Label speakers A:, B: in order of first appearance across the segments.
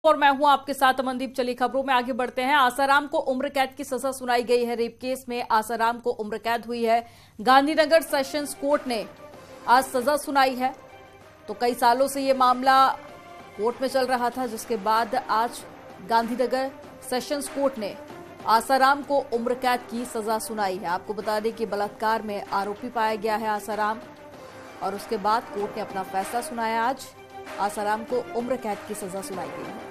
A: और मैं हूं आपके साथ अमनदीप। चलिए खबरों में आगे बढ़ते हैं। आसाराम को उम्र कैद की सजा सुनाई गई है। रेप केस में आसाराम को उम्र कैद हुई है। गांधीनगर सेशंस कोर्ट ने आज सजा सुनाई है। तो कई सालों से ये मामला कोर्ट में चल रहा था, जिसके बाद आज गांधीनगर सेशंस कोर्ट ने आसाराम को उम्र कैद की सजा सुनाई है। आपको बता दें कि बलात्कार में आरोपी पाया गया है आसाराम, और उसके बाद कोर्ट ने अपना फैसला सुनाया। आज आसाराम को उम्र कैद की सजा सुनाई गई है।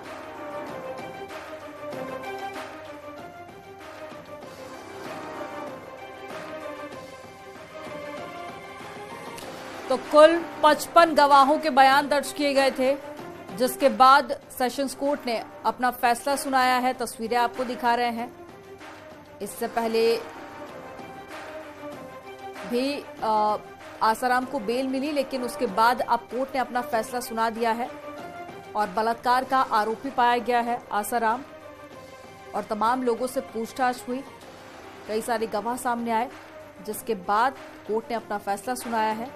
A: तो कुल 55 गवाहों के बयान दर्ज किए गए थे, जिसके बाद सेशंस कोर्ट ने अपना फैसला सुनाया है। तस्वीरें आपको दिखा रहे हैं। इससे पहले भी आसाराम को बेल मिली, लेकिन उसके बाद अब कोर्ट ने अपना फैसला सुना दिया है और बलात्कार का आरोपी पाया गया है आसाराम। और तमाम लोगों से पूछताछ हुई, कई सारे गवाह सामने आए, जिसके बाद कोर्ट ने अपना फैसला सुनाया है।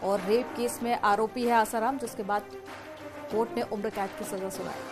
A: और रेप केस में आरोपी है आसाराम, जिसके बाद कोर्ट ने उम्र कैद की सजा सुनाई।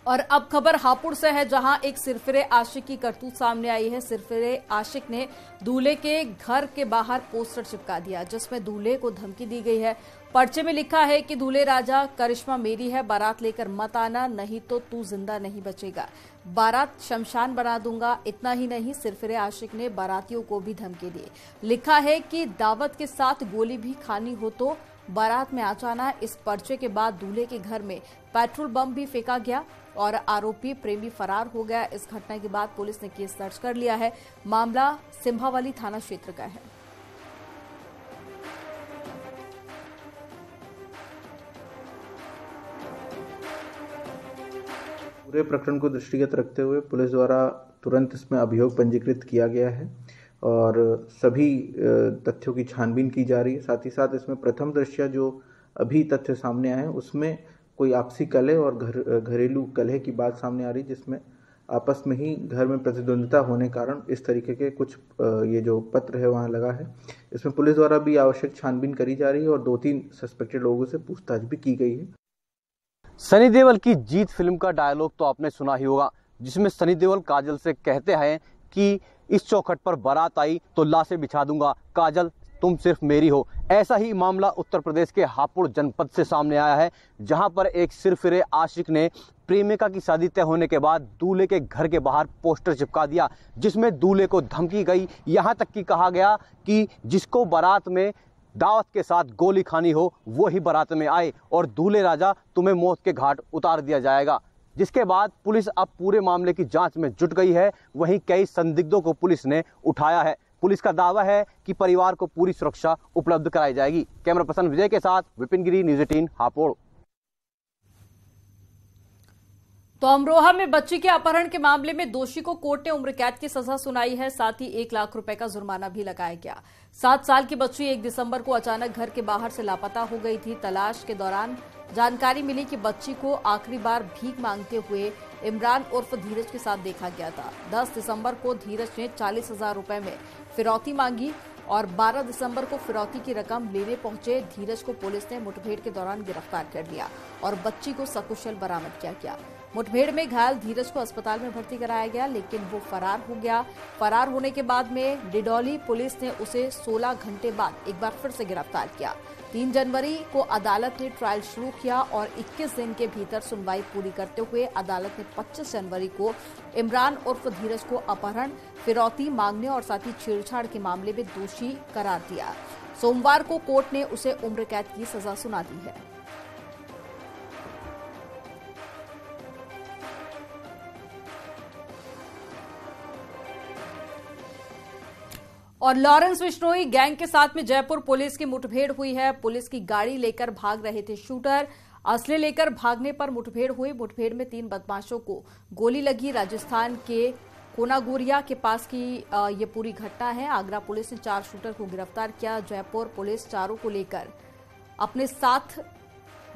A: और अब खबर हापुड़ से है, जहां एक सिरफिरे आशिक की करतूत सामने आई है। सिरफिरे आशिक ने दूल्हे के घर के बाहर पोस्टर चिपका दिया, जिसमें दूल्हे को धमकी दी गई है। पर्चे में लिखा है कि दूल्हे राजा, करिश्मा मेरी है, बारात लेकर मत आना, नहीं तो तू जिंदा नहीं बचेगा, बारात शमशान बना दूंगा। इतना ही नहीं, सिरफिरे आशिक ने बारातियों को भी धमकी दी। लिखा है कि दावत के साथ गोली भी खानी हो तो बारात में आ जाना। इस पर्चे के बाद दूल्हे के घर में पेट्रोल बम भी फेंका गया और आरोपी प्रेमी फरार हो गया। इस घटना के बाद पुलिस ने केस दर्ज कर लिया है। मामला सिंभावली थाना क्षेत्र का है।
B: पूरे प्रकरण को दृष्टिगत रखते हुए पुलिस द्वारा तुरंत इसमें अभियोग पंजीकृत किया गया है और सभी तथ्यों की छानबीन की जा रही है। साथ ही साथ इसमें प्रथम दृष्टया जो अभी तथ्य सामने आए हैं, उसमें कोई आपसी कलह और घरेलू कलह की बात सामने आ रही, जिसमें आपस में ही घर में प्रतिद्वंदिता होने कारण इस तरीके के कुछ ये जो पत्र है वहाँ लगा है। इसमें पुलिस द्वारा भी आवश्यक छानबीन करी जा रही है और 2-3 सस्पेक्टेड लोगों से पूछताछ भी की गई है।
C: सनी देओल की जीत फिल्म का डायलॉग तो आपने सुना ही होगा, जिसमें सनी देओल काजल से कहते हैं कि इस चौखट पर बारात आई तो लाशें बिछा दूंगा, काजल तुम सिर्फ मेरी हो। ऐसा ही मामला उत्तर प्रदेश के हापुड़ जनपद से सामने आया है, जहां पर एक सिरफिरे आशिक ने प्रेमिका की शादी तय होने के बाद दूल्हे के घर के बाहर पोस्टर चिपका दिया, जिसमें दूल्हे को धमकी गई। यहां तक कि कहा गया कि जिसको बारात में दावत के साथ गोली खानी हो वो ही बारात में आए और दूल्हे राजा तुम्हें मौत के घाट उतार दिया जाएगा। जिसके बाद पुलिस अब पूरे मामले की जांच में जुट गई है। वहीं कई संदिग्धों को पुलिस ने उठाया है। पुलिस का दावा है कि परिवार को पूरी सुरक्षा उपलब्ध कराई जाएगी। कैमरा पर्सन विजय के साथ विपिन गिरी, न्यूज़ 18 हापुड़।
A: तो अमरोहा में बच्ची के अपहरण के मामले में दोषी को कोर्ट ने उम्र कैद की सजा सुनाई है। साथ ही 1 लाख रुपए का जुर्माना भी लगाया गया। 7 साल की बच्ची 1 दिसंबर को अचानक घर के बाहर से लापता हो गई थी। तलाश के दौरान जानकारी मिली कि बच्ची को आखिरी बार भीख मांगते हुए इमरान उर्फ धीरज के साथ देखा गया था। 10 दिसंबर को धीरज ने 40,000 रुपए में फिरौती मांगी और 12 दिसंबर को फिरौती की रकम लेने पहुंचे धीरज को पुलिस ने मुठभेड़ के दौरान गिरफ्तार कर लिया और बच्ची को सकुशल बरामद किया गया। मुठभेड़ में घायल धीरज को अस्पताल में भर्ती कराया गया, लेकिन वो फरार हो गया। फरार होने के बाद में डिडौली पुलिस ने उसे 16 घंटे बाद एक बार फिर से गिरफ्तार किया। 3 जनवरी को अदालत ने ट्रायल शुरू किया और 21 दिन के भीतर सुनवाई पूरी करते हुए अदालत ने 25 जनवरी को इमरान उर्फ धीरज को अपहरण, फिरौती मांगने और साथ ही छेड़छाड़ के मामले में दोषी करार दिया। सोमवार को कोर्ट ने उसे उम्र कैद की सजा सुना दी है। और लॉरेंस बिश्नोई गैंग के साथ में जयपुर पुलिस की मुठभेड़ हुई है। पुलिस की गाड़ी लेकर भाग रहे थे शूटर। असले लेकर भागने पर मुठभेड़ हुई। मुठभेड़ में 3 बदमाशों को गोली लगी। राजस्थान के कोनागुरिया के पास की ये पूरी घटना है। आगरा पुलिस ने 4 शूटर को गिरफ्तार किया। जयपुर पुलिस चारों को लेकर अपने साथ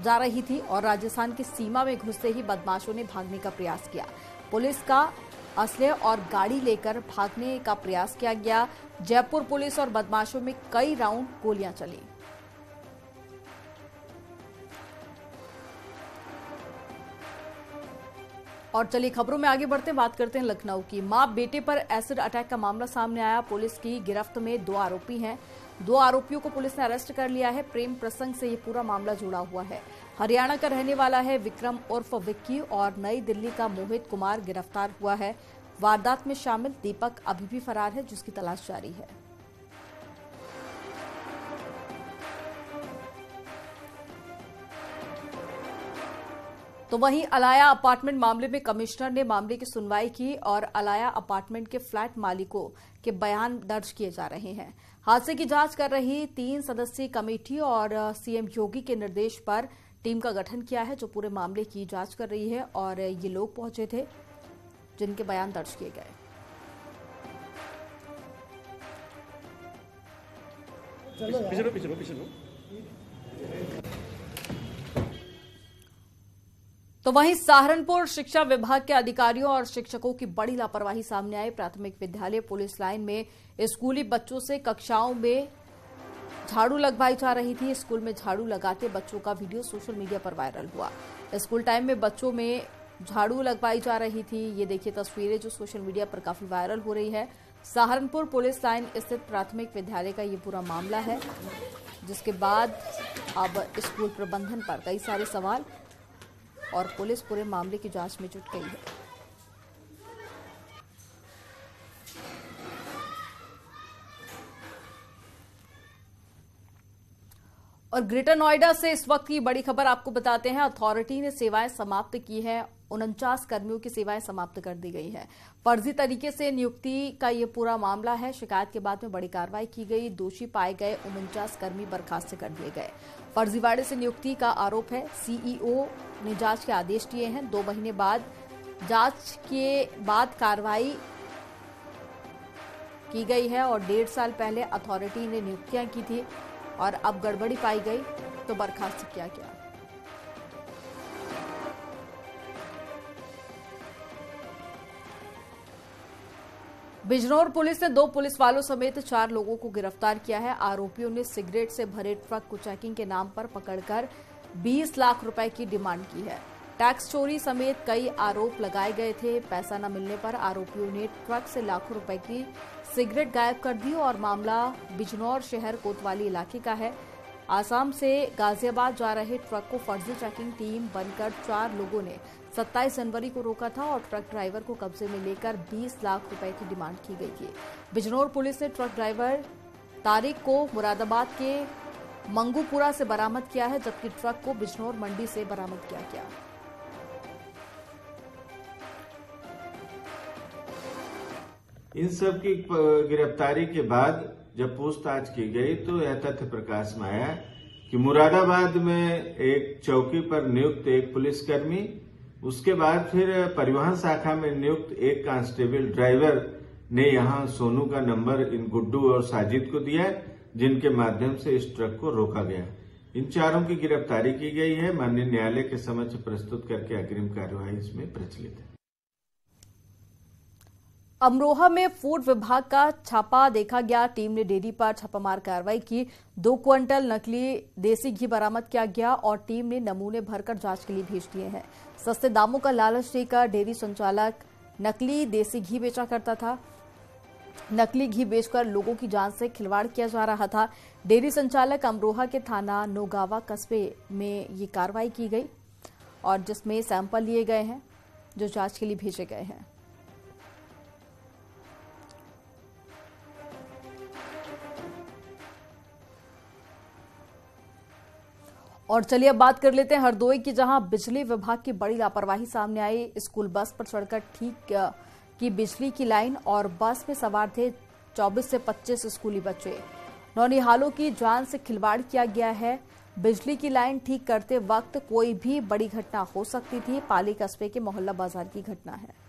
A: जा रही थी और राजस्थान की सीमा में घुसते ही बदमाशों ने भागने का प्रयास किया। पुलिस का असले और गाड़ी लेकर भागने का प्रयास किया गया। जयपुर पुलिस और बदमाशों में कई राउंड गोलियां चली। और चलिए खबरों में आगे बढ़ते हैं, बात करते हैं लखनऊ की। मां बेटे पर एसिड अटैक का मामला सामने आया। पुलिस की गिरफ्त में 2 आरोपी हैं। 2 आरोपियों को पुलिस ने अरेस्ट कर लिया है। प्रेम प्रसंग से ये पूरा मामला जुड़ा हुआ है। हरियाणा का रहने वाला है विक्रम उर्फ विक्की और नई दिल्ली का मोहित कुमार गिरफ्तार हुआ है। वारदात में शामिल दीपक अभी भी फरार है, जिसकी तलाश जारी है। तो वहीं अलाया अपार्टमेंट मामले में कमिश्नर ने मामले की सुनवाई की और अलाया अपार्टमेंट के फ्लैट मालिकों के बयान दर्ज किए जा रहे हैं। हादसे की जांच कर रही 3 सदस्यीय कमेटी और सीएम योगी के निर्देश पर टीम का गठन किया है, जो पूरे मामले की जांच कर रही है। और ये लोग पहुंचे थे जिनके बयान दर्ज किए गए। तो वहीं सहारनपुर शिक्षा विभाग के अधिकारियों और शिक्षकों की बड़ी लापरवाही सामने आई। प्राथमिक विद्यालय पुलिस लाइन में स्कूली बच्चों से कक्षाओं में झाड़ू लगवाई जा रही थी। स्कूल में झाड़ू लगाते बच्चों का वीडियो सोशल मीडिया पर वायरल हुआ। स्कूल टाइम में बच्चों में झाड़ू लगवाई जा रही थी। ये देखिए तस्वीरें जो सोशल मीडिया पर काफी वायरल हो रही है। सहारनपुर पुलिस लाइन स्थित प्राथमिक विद्यालय का ये पूरा मामला है, जिसके बाद अब स्कूल प्रबंधन पर कई सारे सवाल और पुलिस पूरे मामले की जांच में जुट गई है। और ग्रेटर नोएडा से इस वक्त की बड़ी खबर आपको बताते हैं। अथॉरिटी ने सेवाएं समाप्त की है। 49 कर्मियों की सेवाएं समाप्त कर दी गई है। फर्जी तरीके से नियुक्ति का ये पूरा मामला है। शिकायत के बाद में बड़ी कार्रवाई की गई। दोषी पाए गए 49 कर्मी बर्खास्त कर दिए गए। फर्जीवाड़े से नियुक्ति का आरोप है। सीईओ ने जांच के आदेश दिए हैं। 2 महीने बाद जांच के बाद कार्रवाई की गई है और 1.5 साल पहले अथॉरिटी ने नियुक्तियां की थी और अब गड़बड़ी पाई गई तो बर्खास्त किया गया। बिजनौर पुलिस ने 2 पुलिस वालों समेत 4 लोगों को गिरफ्तार किया है। आरोपियों ने सिगरेट से भरे ट्रक को चेकिंग के नाम पर पकड़कर 20 लाख रुपए की डिमांड की है। टैक्स चोरी समेत कई आरोप लगाए गए थे। पैसा न मिलने पर आरोपियों ने ट्रक से लाखों रुपए की सिगरेट गायब कर दी और मामला बिजनौर शहर कोतवाली इलाके का है। आसाम से गाजियाबाद जा रहे ट्रक को फर्जी चेकिंग टीम बनकर 4 लोगों ने 27 जनवरी को रोका था और ट्रक ड्राइवर को कब्जे में लेकर 20 लाख रुपए की डिमांड की गई थी। बिजनौर पुलिस ने ट्रक ड्राइवर तारिक को मुरादाबाद के मंगूपुरा से बरामद किया है, जबकि ट्रक को बिजनौर मंडी से बरामद किया गया।
D: इन सब की गिरफ्तारी के बाद जब पूछताछ की गई तो यह तथ्य प्रकाश में आया कि मुरादाबाद में एक चौकी पर नियुक्त एक पुलिसकर्मी, उसके बाद फिर परिवहन शाखा में नियुक्त एक कांस्टेबल ड्राइवर ने यहां सोनू का नंबर इन गुड्डू और साजिद को दिया, जिनके माध्यम से इस ट्रक को रोका गया। इन चारों की गिरफ्तारी की गई है। माननीय न्यायालय के समक्ष प्रस्तुत करके अग्रिम कार्यवाही इसमें प्रचलित है।
A: अमरोहा में फूड विभाग का छापा देखा गया। टीम ने डेयरी पर छापामार कार्रवाई की। 2 क्विंटल नकली देसी घी बरामद किया गया और टीम ने नमूने भरकर जांच के लिए भेज दिए हैं। सस्ते दामों का लालच देकर डेयरी संचालक नकली देसी घी बेचा करता था। नकली घी बेचकर लोगों की जान से खिलवाड़ किया जा रहा था। डेयरी संचालक अमरोहा के थाना नौगावा कस्बे में ये कार्रवाई की गई और जिसमें सैंपल लिए गए हैं जो जांच के लिए भेजे गए हैं। और चलिए अब बात कर लेते हैं हरदोई की, जहां बिजली विभाग की बड़ी लापरवाही सामने आई। स्कूल बस पर चढ़कर ठीक की बिजली की लाइन और बस में सवार थे 24 से 25 स्कूली बच्चे। नौनिहालों की जान से खिलवाड़ किया गया है। बिजली की लाइन ठीक करते वक्त कोई भी बड़ी घटना हो सकती थी। पाली कस्बे के मोहल्ला बाजार की घटना है।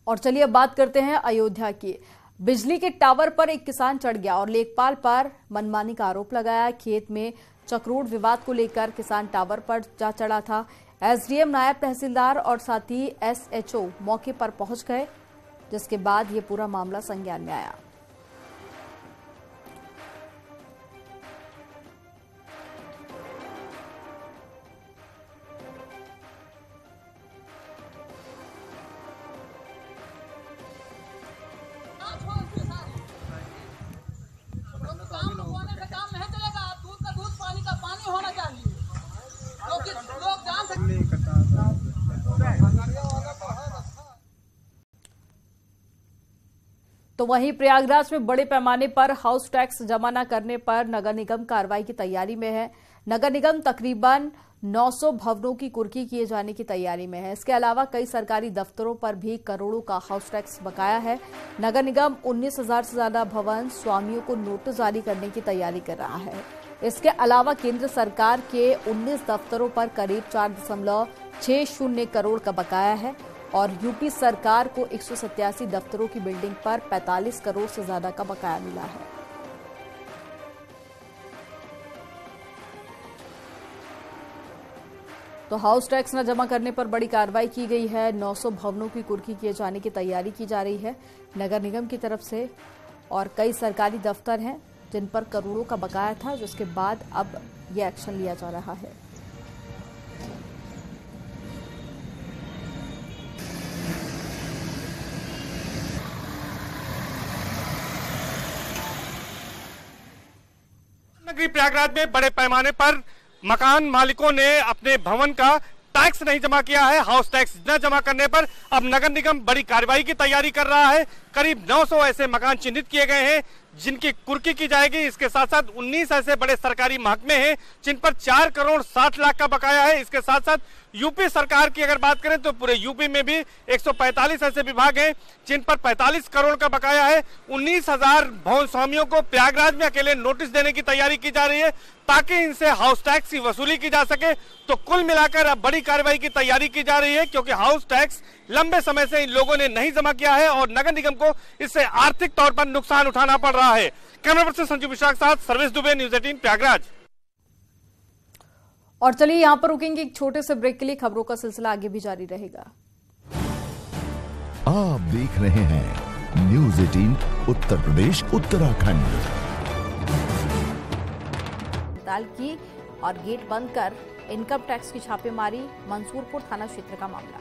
A: और चलिए अब बात करते हैं अयोध्या की। बिजली के टावर पर एक किसान चढ़ गया और लेखपाल पर मनमानी का आरोप लगाया। खेत में चक्रोड़ विवाद को लेकर किसान टावर पर जा चढ़ा था। एसडीएम, नायब तहसीलदार और साथ ही एसएचओ मौके पर पहुंच गए, जिसके बाद ये पूरा मामला संज्ञान में आया। तो वहीं प्रयागराज में बड़े पैमाने पर हाउस टैक्स जमा न करने पर नगर निगम कार्रवाई की तैयारी में है। नगर निगम तकरीबन 900 भवनों की कुर्की किए जाने की तैयारी में है। इसके अलावा कई सरकारी दफ्तरों पर भी करोड़ों का हाउस टैक्स बकाया है। नगर निगम 19,000 से ज्यादा भवन स्वामियों को नोटिस जारी करने की तैयारी कर रहा है। इसके अलावा केंद्र सरकार के 19 दफ्तरों पर करीब 4.60 करोड़ का बकाया है और यूपी सरकार को 187 दफ्तरों की बिल्डिंग पर 45 करोड़ से ज्यादा का बकाया मिला है। तो हाउस टैक्स न जमा करने पर बड़ी कार्रवाई की गई है। 900 भवनों की कुर्की किए जाने की तैयारी की जा रही है नगर निगम की तरफ से और कई सरकारी दफ्तर हैं जिन पर करोड़ों का बकाया था, जिसके बाद अब ये एक्शन लिया जा रहा है।
E: नगरी प्रयागराज में बड़े पैमाने पर मकान मालिकों ने अपने भवन का टैक्स नहीं जमा किया है। हाउस टैक्स न जमा करने पर अब नगर निगम बड़ी कार्रवाई की तैयारी कर रहा है। करीब 900 ऐसे मकान चिन्हित किए गए हैं जिनकी कुर्की की जाएगी। इसके साथ साथ 19 ऐसे बड़े सरकारी महकमे हैं जिन पर 4 करोड़ 60 लाख का बकाया है। इसके साथ साथ यूपी सरकार की अगर बात करें तो पूरे यूपी में भी 145 ऐसे विभाग हैं जिन पर 45 करोड़ का बकाया है। 19,000 भवन स्वामियों को प्रयागराज में अकेले नोटिस देने की तैयारी की जा रही है ताकि इनसे हाउस टैक्स की वसूली की जा सके। तो कुल मिलाकर अब बड़ी कार्रवाई की तैयारी की जा रही है क्योंकि हाउस टैक्स लंबे समय से इन लोगों ने नहीं जमा किया है और नगर निगम को इससे आर्थिक तौर पर नुकसान उठाना पड़ रहा है। कैमरा पर्सन संजू मिश्रा के साथ सर्वेश दुबे, न्यूज़ 18 प्रयागराज।
A: और चलिए यहां पर रुकेंगे एक छोटे से ब्रेक के लिए। खबरों का सिलसिला आगे भी जारी रहेगा।
F: आप देख रहे हैं न्यूज़ 18 उत्तर प्रदेश उत्तराखंड।
A: ताल की और गेट बंद कर इनकम टैक्स की छापेमारी, मंसूरपुर थाना क्षेत्र का मामला।